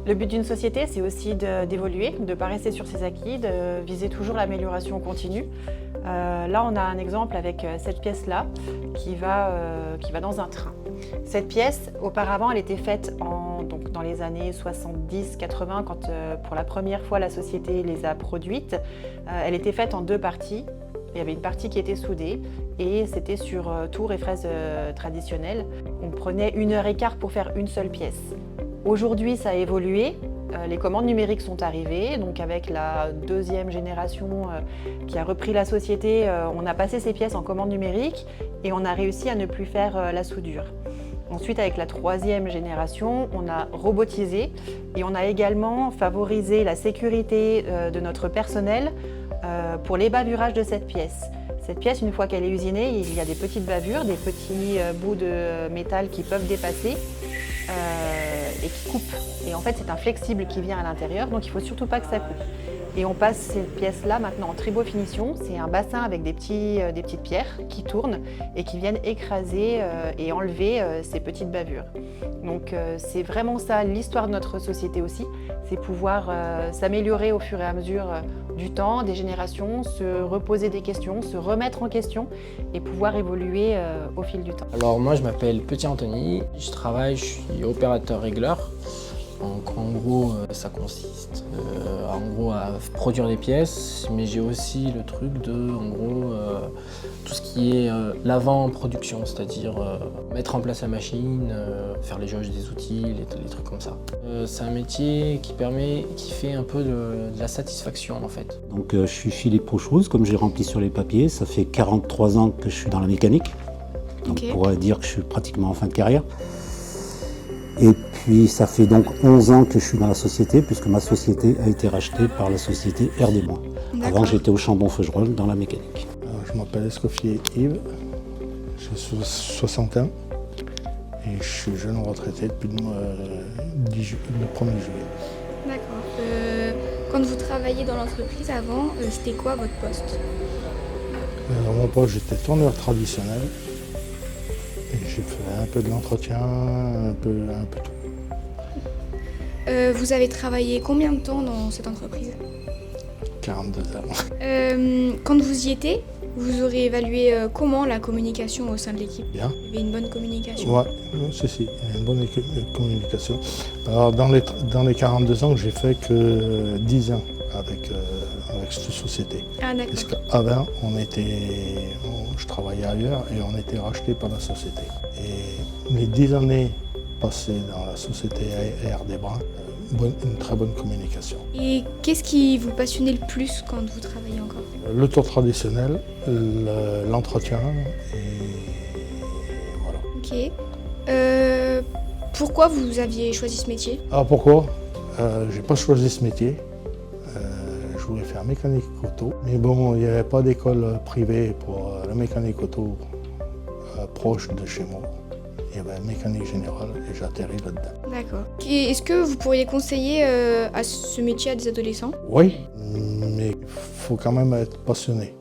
Le but d'une société, c'est aussi d'évoluer, de ne pas rester sur ses acquis, de viser toujours l'amélioration continue. Là, on a un exemple avec cette pièce-là qui va dans un train. Cette pièce, auparavant, elle était faite donc dans les années 70-80, quand pour la première fois la société les a produites. Elle était faite en deux parties. Il y avait une partie qui était soudée et c'était sur tours et fraises traditionnelles. On prenait 1h15 pour faire une seule pièce. Aujourd'hui, ça a évolué. Les commandes numériques sont arrivées, donc avec la deuxième génération qui a repris la société, on a passé ces pièces en commande numérique et on a réussi à ne plus faire la soudure. Ensuite, avec la troisième génération, on a robotisé et on a également favorisé la sécurité de notre personnel pour les bavurages de cette pièce. Cette pièce, une fois qu'elle est usinée, il y a des petites bavures, des petits bouts de métal qui peuvent dépasser et qui coupent. Et en fait, c'est un flexible qui vient à l'intérieur, donc il ne faut surtout pas que ça coupe. Et on passe cette pièce-là maintenant en tribo-finition. C'est un bassin avec des petites pierres qui tournent et qui viennent écraser et enlever ces petites bavures. Donc c'est vraiment ça l'histoire de notre société aussi, c'est pouvoir s'améliorer au fur et à mesure du temps, des générations, se reposer des questions, se remettre en question et pouvoir évoluer au fil du temps. Alors moi je m'appelle Petit Anthony, je suis opérateur régleur. Donc en gros ça consiste à produire des pièces, mais j'ai aussi le truc de tout ce qui est l'avant-production, c'est-à-dire mettre en place la machine, faire les jauges des outils, les trucs comme ça. C'est un métier qui fait un peu de la satisfaction en fait. Donc je suis Philippe Rochose, comme j'ai rempli sur les papiers, ça fait 43 ans que je suis dans la mécanique. Donc on pourrait dire que je suis pratiquement en fin de carrière. Et puis ça fait donc 11 ans que je suis dans la société, puisque ma société a été rachetée par la société RD. Avant j'étais au Chambon-Feugerolles dans la mécanique. Je m'appelle Escoffier Yves, j'ai 60 ans et je suis jeune retraité depuis le 1er juillet. D'accord. Quand vous travailliez dans l'entreprise avant, c'était quoi votre poste? Dans mon poste, j'étais tourneur traditionnel. Et j'ai fait un peu de l'entretien, un peu tout. Vous avez travaillé combien de temps dans cette entreprise? 42 ans. Quand vous y étiez, vous aurez évalué comment la communication au sein de l'équipe? Bien. Il y avait une bonne communication? Ouais, si, il y a une bonne communication. Alors dans les 42 ans, j'ai fait que 10 ans avec cette société. Ah d'accord. Parce qu'avant, je travaillais ailleurs et on était racheté par la société. Et les 10 années passées dans la société RD Brun, une très bonne communication. Et qu'est-ce qui vous passionnait le plus quand vous travaillez encore? Le tour traditionnel, l'entretien et voilà. Ok. Pourquoi vous aviez choisi ce métier? Alors pourquoi? J'ai pas choisi ce métier. Je voulais faire mécanique auto, mais bon, il n'y avait pas d'école privée pour la mécanique auto proche de chez moi. Il y avait mécanique générale et j'ai atterri là-dedans. D'accord. Est-ce que vous pourriez conseiller à ce métier à des adolescents? Oui, mais il faut quand même être passionné.